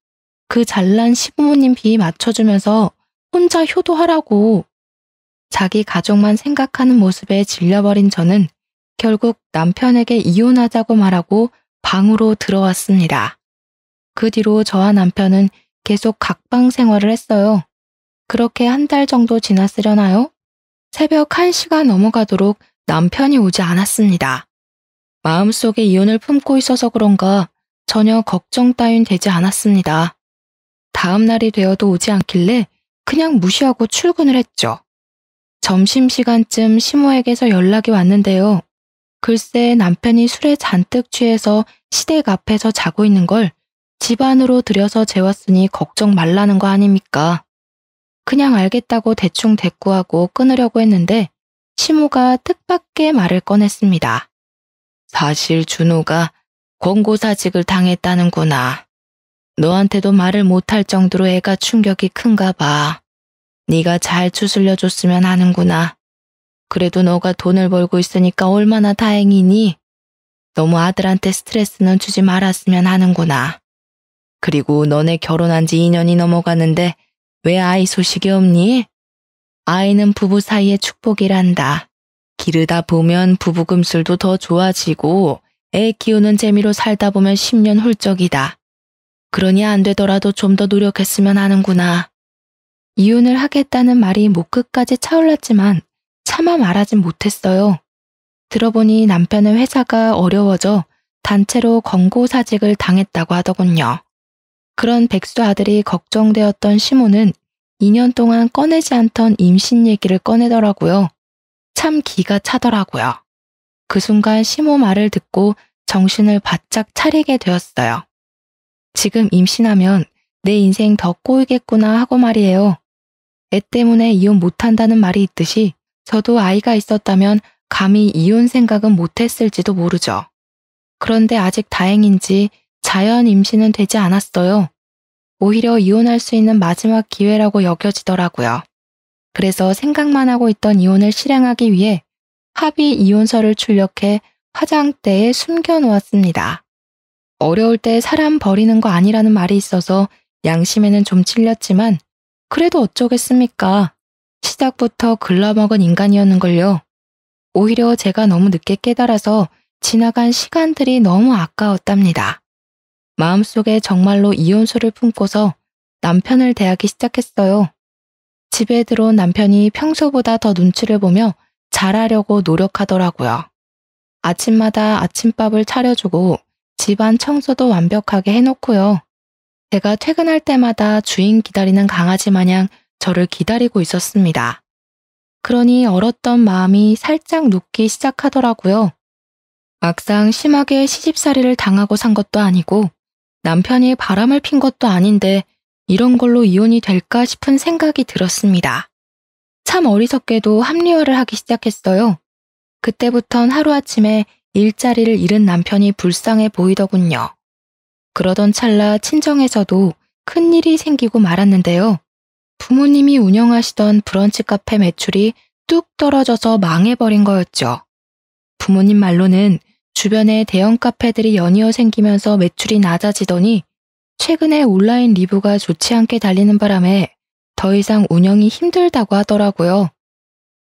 Speaker 1: 그 잘난 시부모님 비 맞춰주면서 혼자 효도하라고. 자기 가족만 생각하는 모습에 질려버린 저는 결국 남편에게 이혼하자고 말하고 방으로 들어왔습니다. 그 뒤로 저와 남편은 계속 각방 생활을 했어요. 그렇게 한 달 정도 지났으려나요? 새벽 1시가 넘어가도록 남편이 오지 않았습니다. 마음속에 이혼을 품고 있어서 그런가 전혀 걱정 따윈 되지 않았습니다. 다음 날이 되어도 오지 않길래 그냥 무시하고 출근을 했죠. 점심시간쯤 시모에게서 연락이 왔는데요. 글쎄 남편이 술에 잔뜩 취해서 시댁 앞에서 자고 있는 걸 집 안으로 들여서 재웠으니 걱정 말라는 거 아닙니까? 그냥 알겠다고 대충 대꾸하고 끊으려고 했는데 시모가 뜻밖의 말을 꺼냈습니다. 사실 준호가 권고사직을 당했다는구나. 너한테도 말을 못할 정도로 애가 충격이 큰가 봐. 네가 잘 추슬려줬으면 하는구나. 그래도 너가 돈을 벌고 있으니까 얼마나 다행이니? 너무 아들한테 스트레스는 주지 말았으면 하는구나. 그리고 너네 결혼한 지 2년이 넘어가는데 왜 아이 소식이 없니? 아이는 부부 사이의 축복이란다. 기르다 보면 부부 금슬도 더 좋아지고 애 키우는 재미로 살다 보면 10년 훌쩍이다. 그러니 안 되더라도 좀 더 노력했으면 하는구나. 이혼을 하겠다는 말이 목 끝까지 차올랐지만 차마 말하진 못했어요. 들어보니 남편의 회사가 어려워져 단체로 권고사직을 당했다고 하더군요. 그런 백수 아들이 걱정되었던 시모는 2년 동안 꺼내지 않던 임신 얘기를 꺼내더라고요. 참 기가 차더라고요. 그 순간 시모 말을 듣고 정신을 바짝 차리게 되었어요. 지금 임신하면 내 인생 더 꼬이겠구나 하고 말이에요. 애 때문에 이혼 못한다는 말이 있듯이 저도 아이가 있었다면 감히 이혼 생각은 못했을지도 모르죠. 그런데 아직 다행인지 자연 임신은 되지 않았어요. 오히려 이혼할 수 있는 마지막 기회라고 여겨지더라고요. 그래서 생각만 하고 있던 이혼을 실행하기 위해 합의 이혼서를 출력해 화장대에 숨겨놓았습니다. 어려울 때 사람 버리는 거 아니라는 말이 있어서 양심에는 좀 찔렸지만 그래도 어쩌겠습니까? 시작부터 글러먹은 인간이었는걸요. 오히려 제가 너무 늦게 깨달아서 지나간 시간들이 너무 아까웠답니다. 마음속에 정말로 이혼수를 품고서 남편을 대하기 시작했어요. 집에 들어온 남편이 평소보다 더 눈치를 보며 잘하려고 노력하더라고요. 아침마다 아침밥을 차려주고 집안 청소도 완벽하게 해놓고요. 제가 퇴근할 때마다 주인 기다리는 강아지 마냥 저를 기다리고 있었습니다. 그러니 얼었던 마음이 살짝 녹기 시작하더라고요. 막상 심하게 시집살이를 당하고 산 것도 아니고 남편이 바람을 핀 것도 아닌데 이런 걸로 이혼이 될까 싶은 생각이 들었습니다. 참 어리석게도 합리화를 하기 시작했어요. 그때부턴 하루아침에 일자리를 잃은 남편이 불쌍해 보이더군요. 그러던 찰나 친정에서도 큰일이 생기고 말았는데요. 부모님이 운영하시던 브런치 카페 매출이 뚝 떨어져서 망해버린 거였죠. 부모님 말로는 주변에 대형 카페들이 연이어 생기면서 매출이 낮아지더니 최근에 온라인 리뷰가 좋지 않게 달리는 바람에 더 이상 운영이 힘들다고 하더라고요.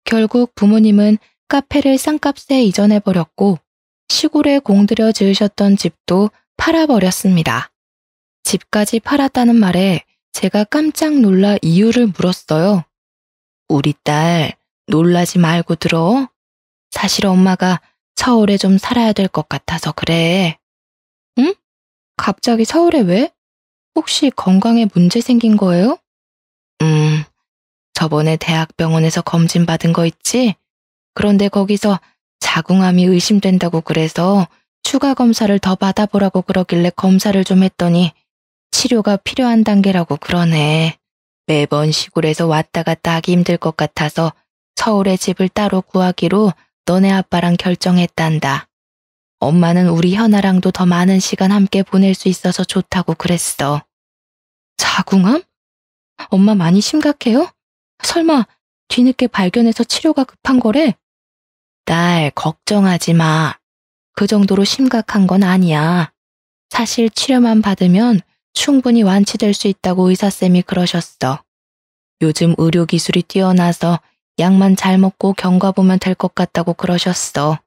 Speaker 1: 결국 부모님은 카페를 싼값에 이전해버렸고 시골에 공들여 지으셨던 집도 팔아버렸습니다. 집까지 팔았다는 말에 제가 깜짝 놀라 이유를 물었어요. 우리 딸 놀라지 말고 들어. 사실 엄마가 서울에 좀 살아야 될 것 같아서 그래. 응? 갑자기 서울에 왜? 혹시 건강에 문제 생긴 거예요? 저번에 대학병원에서 검진받은 거 있지? 그런데 거기서 자궁암이 의심된다고 그래서 추가 검사를 더 받아보라고 그러길래 검사를 좀 했더니 치료가 필요한 단계라고 그러네. 매번 시골에서 왔다 갔다 하기 힘들 것 같아서 서울에 집을 따로 구하기로 너네 아빠랑 결정했단다. 엄마는 우리 현아랑도 더 많은 시간 함께 보낼 수 있어서 좋다고 그랬어. 자궁암? 엄마 많이 심각해요? 설마 뒤늦게 발견해서 치료가 급한 거래? 딸, 걱정하지 마. 그 정도로 심각한 건 아니야. 사실 치료만 받으면 충분히 완치될 수 있다고 의사쌤이 그러셨어. 요즘 의료기술이 뛰어나서 약만 잘 먹고 경과보면 될 것 같다고 그러셨어.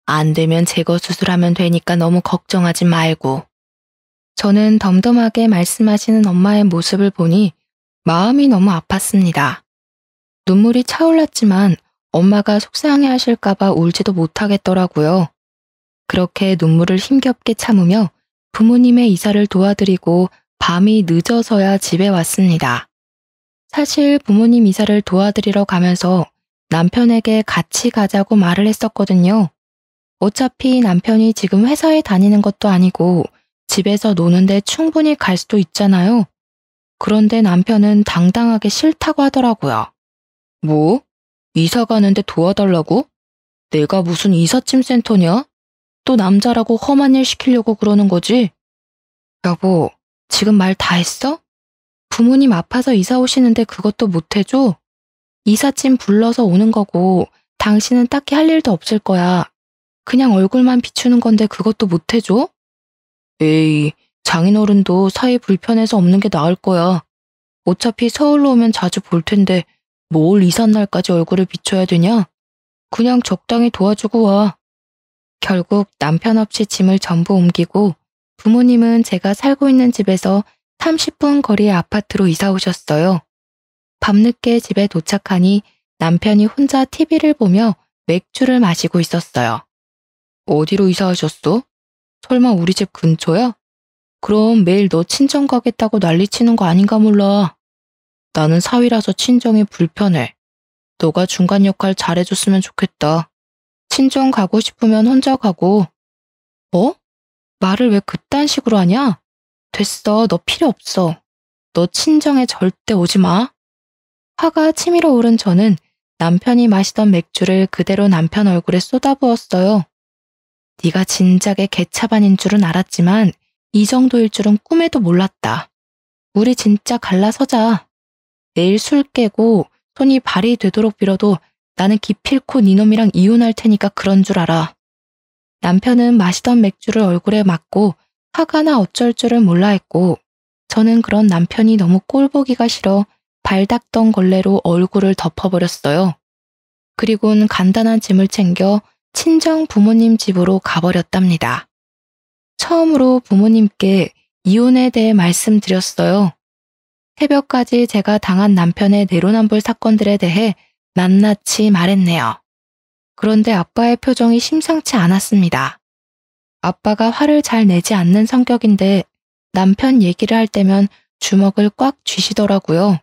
Speaker 2: 안 되면 제거 수술하면 되니까 너무 걱정하지 말고.
Speaker 1: 저는 덤덤하게 말씀하시는 엄마의 모습을 보니 마음이 너무 아팠습니다. 눈물이 차올랐지만 엄마가 속상해 하실까봐 울지도 못하겠더라고요. 그렇게 눈물을 힘겹게 참으며 부모님의 이사를 도와드리고 밤이 늦어서야 집에 왔습니다. 사실 부모님 이사를 도와드리러 가면서 남편에게 같이 가자고 말을 했었거든요. 어차피 남편이 지금 회사에 다니는 것도 아니고 집에서 노는데 충분히 갈 수도 있잖아요. 그런데 남편은 당당하게 싫다고 하더라고요. 뭐? 이사 가는데 도와달라고? 내가 무슨 이삿짐 센터냐? 또 남자라고 험한 일 시키려고 그러는 거지? 여보, 지금 말 다 했어? 부모님 아파서 이사 오시는데 그것도 못 해줘? 이삿짐 불러서 오는 거고 당신은 딱히 할 일도 없을 거야. 그냥 얼굴만 비추는 건데 그것도 못 해줘? 에이, 장인어른도 사이 불편해서 없는 게 나을 거야. 어차피 서울로 오면 자주 볼 텐데 뭘 이삿날까지 얼굴을 비춰야 되냐? 그냥 적당히 도와주고 와. 결국 남편 없이 짐을 전부 옮기고 부모님은 제가 살고 있는 집에서 30분 거리의 아파트로 이사 오셨어요. 밤늦게 집에 도착하니 남편이 혼자 TV를 보며 맥주를 마시고 있었어요. 어디로 이사하셨어? 설마 우리 집 근처야? 그럼 매일 너 친정 가겠다고 난리치는 거 아닌가 몰라. 나는 사위라서 친정이 불편해. 너가 중간 역할 잘해줬으면 좋겠다. 친정 가고 싶으면 혼자 가고. 뭐? 말을 왜 그딴 식으로 하냐? 됐어, 너 필요 없어. 너 친정에 절대 오지 마. 화가 치밀어 오른 저는 남편이 마시던 맥주를 그대로 남편 얼굴에 쏟아부었어요. 네가 진작에 개차반인 줄은 알았지만 이 정도일 줄은 꿈에도 몰랐다. 우리 진짜 갈라서자. 내일 술 깨고 손이 발이 되도록 빌어도 나는 기필코 니놈이랑 이혼할 테니까 그런 줄 알아. 남편은 마시던 맥주를 얼굴에 맞고 화가 나 어쩔 줄을 몰라 했고 저는 그런 남편이 너무 꼴보기가 싫어 발 닦던 걸레로 얼굴을 덮어버렸어요. 그리고는 간단한 짐을 챙겨 친정 부모님 집으로 가버렸답니다. 처음으로 부모님께 이혼에 대해 말씀드렸어요. 새벽까지 제가 당한 남편의 내로남불 사건들에 대해 낱낱이 말했네요. 그런데 아빠의 표정이 심상치 않았습니다. 아빠가 화를 잘 내지 않는 성격인데 남편 얘기를 할 때면 주먹을 꽉 쥐시더라고요.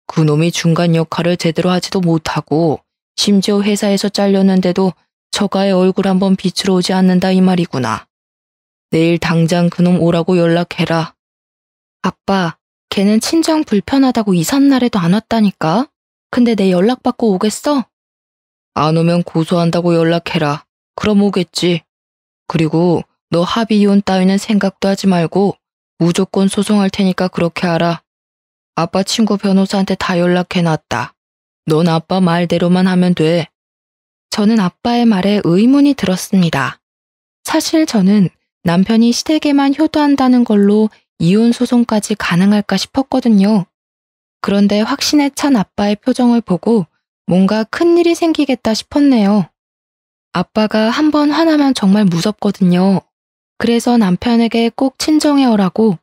Speaker 1: 그놈이 중간 역할을 제대로 하지도 못하고 심지어 회사에서 잘렸는데도 저가의 얼굴 한번 비추러 오지 않는다 이 말이구나. 내일 당장 그놈 오라고 연락해라. 아빠, 걔는 친정 불편하다고 이삿날에도 안 왔다니까? 근데 내 연락받고 오겠어? 안 오면 고소한다고 연락해라. 그럼 오겠지. 그리고 너 합의 이혼 따위는 생각도 하지 말고 무조건 소송할 테니까 그렇게 하라. 아빠 친구 변호사한테 다 연락해놨다. 넌 아빠 말대로만 하면 돼. 저는 아빠의 말에 의문이 들었습니다. 사실 저는 남편이 시댁에만 효도한다는 걸로 이혼 소송까지 가능할까 싶었거든요. 그런데 확신에 찬 아빠의 표정을 보고 뭔가 큰일이 생기겠다 싶었네요. 아빠가 한번 화나면 정말 무섭거든요. 그래서 남편에게 꼭 친정에 오라고,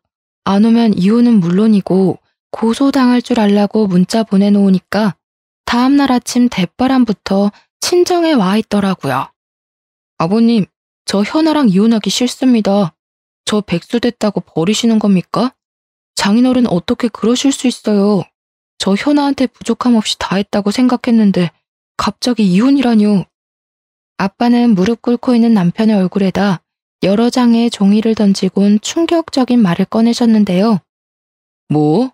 Speaker 1: 안 오면 이혼은 물론이고 고소당할 줄 알라고 문자 보내놓으니까 다음날 아침 대바람부터 친정에 와 있더라고요. 아버님, 저 현아랑 이혼하기 싫습니다. 저 백수 됐다고 버리시는 겁니까? 장인어른 어떻게 그러실 수 있어요. 저 현아한테 부족함 없이 다 했다고 생각했는데 갑자기 이혼이라뇨. 아빠는 무릎 꿇고 있는 남편의 얼굴에다 여러 장의 종이를 던지곤 충격적인 말을 꺼내셨는데요. 뭐?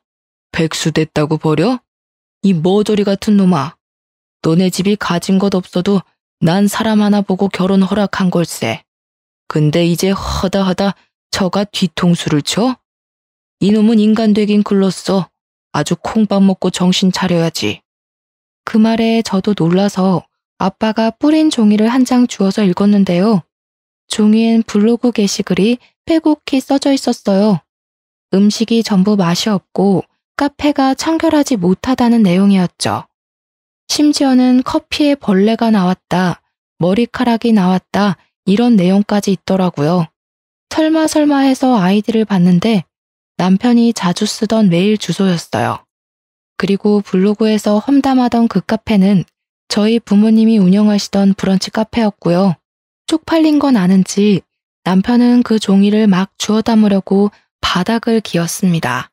Speaker 1: 백수 됐다고 버려? 이 머저리 같은 놈아. 너네 집이 가진 것 없어도 난 사람 하나 보고 결혼 허락한 걸세. 근데 이제 허다하다 저가 뒤통수를 쳐? 이놈은 인간 되긴 글렀어. 아주 콩밥 먹고 정신 차려야지. 그 말에 저도 놀라서 아빠가 뿌린 종이를 한 장 주워서 읽었는데요. 종이엔 블로그 게시글이 빼곡히 써져 있었어요. 음식이 전부 맛이 없고 카페가 청결하지 못하다는 내용이었죠. 심지어는 커피에 벌레가 나왔다, 머리카락이 나왔다 이런 내용까지 있더라고요. 설마 해서 아이디를 봤는데 남편이 자주 쓰던 메일 주소였어요. 그리고 블로그에서 험담하던 그 카페는 저희 부모님이 운영하시던 브런치 카페였고요. 쪽팔린 건 아는지 남편은 그 종이를 막 주워 담으려고 바닥을 기었습니다.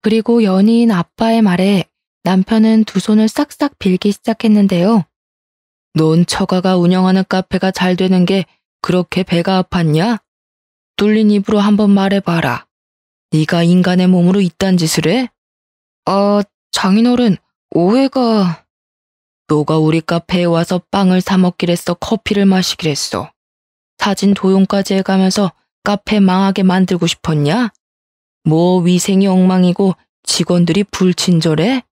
Speaker 1: 그리고 연이은 아빠의 말에 남편은 두 손을 싹싹 빌기 시작했는데요.
Speaker 2: 넌 처가가 운영하는 카페가 잘 되는 게 그렇게 배가 아팠냐? 뚫린 입으로 한번 말해봐라. 네가 인간의 몸으로 이딴 짓을 해?
Speaker 1: 장인어른, 오해가...
Speaker 2: 너가 우리 카페에 와서 빵을 사 먹기랬어, 커피를 마시기랬어. 사진 도용까지 해가면서 카페 망하게 만들고 싶었냐? 뭐 위생이 엉망이고 직원들이 불친절해?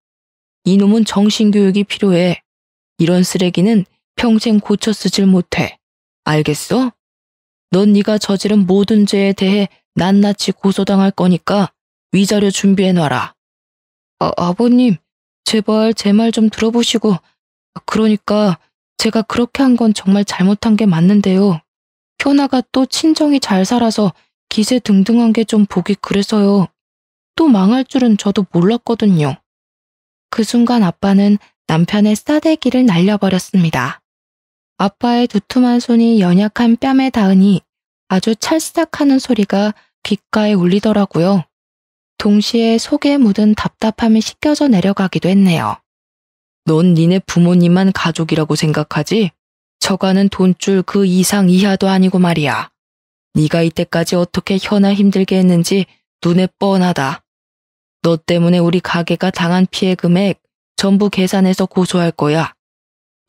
Speaker 2: 이놈은 정신교육이 필요해. 이런 쓰레기는 평생 고쳐 쓰질 못해. 알겠어? 넌 네가 저지른 모든 죄에 대해 낱낱이 고소당할 거니까 위자료 준비해놔라.
Speaker 1: 아버님, 제발 제 말 좀 들어보시고, 그러니까 제가 그렇게 한 건 정말 잘못한 게 맞는데요. 현아가 또 친정이 잘 살아서 기세 등등한 게 좀 보기 그래서요. 또 망할 줄은 저도 몰랐거든요. 그 순간 아빠는 남편의 싸대기를 날려버렸습니다. 아빠의 두툼한 손이 연약한 뺨에 닿으니 아주 찰싹하는 소리가 귓가에 울리더라고요. 동시에 속에 묻은 답답함이 씻겨져 내려가기도 했네요.
Speaker 2: 넌 니네 부모님만 가족이라고 생각하지? 처가는 돈줄 그 이상 이하도 아니고 말이야. 네가 이때까지 어떻게 현아 힘들게 했는지 눈에 뻔하다. 너 때문에 우리 가게가 당한 피해 금액 전부 계산해서 고소할 거야.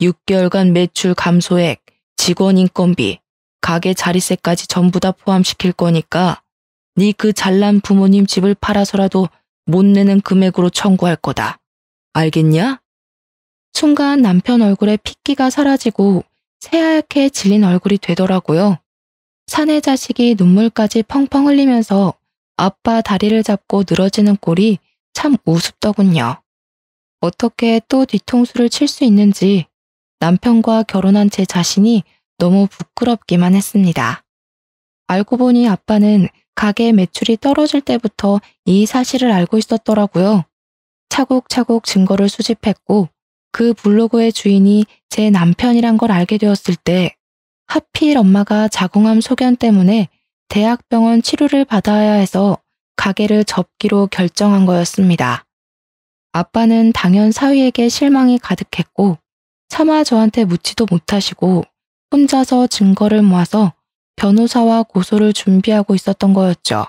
Speaker 2: 6개월간 매출 감소액, 직원 인건비, 가게 자리세까지 전부 다 포함시킬 거니까 네 그 잘난 부모님 집을 팔아서라도 못 내는 금액으로 청구할 거다. 알겠냐?
Speaker 1: 순간 남편 얼굴에 핏기가 사라지고 새하얗게 질린 얼굴이 되더라고요. 사내 자식이 눈물까지 펑펑 흘리면서 아빠 다리를 잡고 늘어지는 꼴이 참 우습더군요. 어떻게 또 뒤통수를 칠 수 있는지 남편과 결혼한 제 자신이 너무 부끄럽기만 했습니다. 알고 보니 아빠는 가게 매출이 떨어질 때부터 이 사실을 알고 있었더라고요. 차곡차곡 증거를 수집했고 그 블로그의 주인이 제 남편이란 걸 알게 되었을 때 하필 엄마가 자궁암 소견 때문에 대학병원 치료를 받아야 해서 가게를 접기로 결정한 거였습니다. 아빠는 당연 사위에게 실망이 가득했고 차마 저한테 묻지도 못하시고 혼자서 증거를 모아서 변호사와 고소를 준비하고 있었던 거였죠.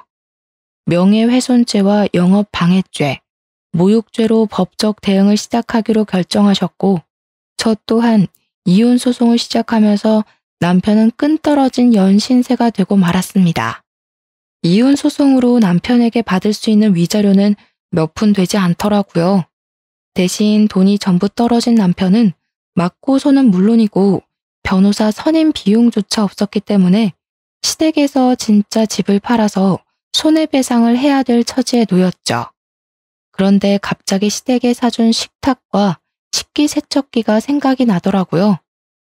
Speaker 1: 명예훼손죄와 영업방해죄, 모욕죄로 법적 대응을 시작하기로 결정하셨고 저 또한 이혼 소송을 시작하면서 남편은 끈떨어진 연신세가 되고 말았습니다. 이혼 소송으로 남편에게 받을 수 있는 위자료는 몇 푼 되지 않더라고요. 대신 돈이 전부 떨어진 남편은 맞고소는 물론이고 변호사 선임 비용조차 없었기 때문에 시댁에서 진짜 집을 팔아서 손해배상을 해야 될 처지에 놓였죠. 그런데 갑자기 시댁에 사준 식탁과 식기세척기가 생각이 나더라고요.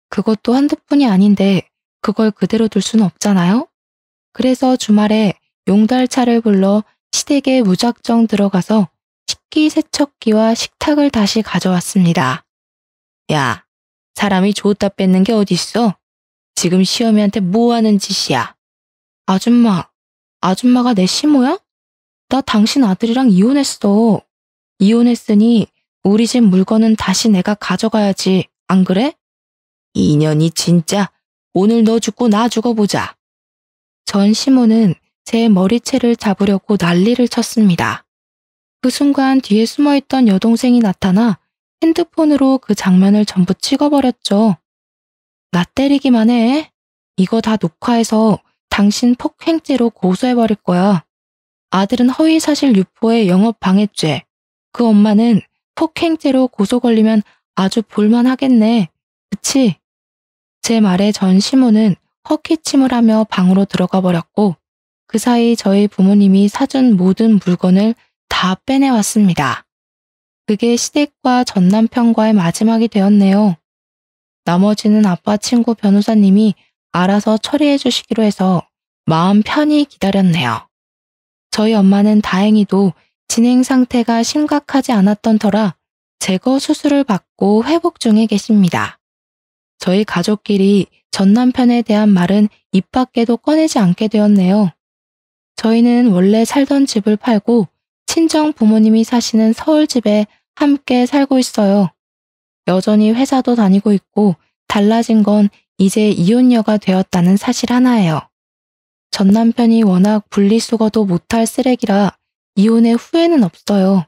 Speaker 1: 그것도 한두 푼이 아닌데 그걸 그대로 둘 수는 없잖아요? 그래서 주말에 용달차를 불러 시댁에 무작정 들어가서 식기세척기와 식탁을 다시 가져왔습니다.
Speaker 2: 야, 사람이 줬다 뺏는 게 어딨어? 지금 시어미한테 뭐 하는 짓이야?
Speaker 1: 아줌마가 내 시모야? 나 당신 아들이랑 이혼했어. 이혼했으니 우리 집 물건은 다시 내가 가져가야지. 안 그래?
Speaker 2: 이년이 진짜 오늘 너 죽고 나 죽어보자.
Speaker 1: 전 시모는 제 머리채를 잡으려고 난리를 쳤습니다. 그 순간 뒤에 숨어있던 여동생이 나타나 핸드폰으로 그 장면을 전부 찍어버렸죠. 나 때리기만 해. 이거 다 녹화해서 당신 폭행죄로 고소해버릴 거야. 아들은 허위사실 유포에 영업방해죄. 그 엄마는 폭행죄로 고소 걸리면 아주 볼만하겠네. 그치? 제 말에 전 시모는 헛기침을 하며 방으로 들어가 버렸고 그 사이 저희 부모님이 사준 모든 물건을 다 빼내왔습니다. 그게 시댁과 전 남편과의 마지막이 되었네요.
Speaker 2: 나머지는 아빠 친구 변호사님이 알아서 처리해 주시기로 해서 마음 편히 기다렸네요. 저희 엄마는 다행히도 진행 상태가 심각하지 않았던 터라 제거 수술을 받고 회복 중에 계십니다. 저희 가족끼리 전 남편에 대한 말은 입 밖에도 꺼내지 않게 되었네요. 저희는 원래 살던 집을 팔고 친정 부모님이 사시는 서울집에 함께 살고 있어요. 여전히 회사도 다니고 있고 달라진 건 이제 이혼녀가 되었다는 사실 하나예요. 전 남편이 워낙 분리수거도 못할 쓰레기라 이혼의 후회는 없어요.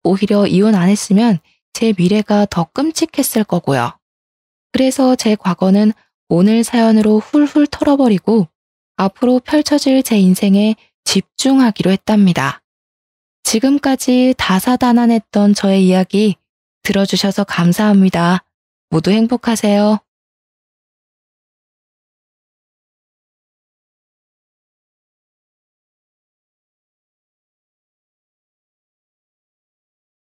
Speaker 2: 오히려 이혼 안 했으면 제 미래가 더 끔찍했을 거고요. 그래서 제 과거는 오늘 사연으로 훌훌 털어버리고 앞으로 펼쳐질 제 인생에 집중하기로 했답니다. 지금까지 다사다난했던 저의 이야기 들어주셔서 감사합니다. 모두 행복하세요.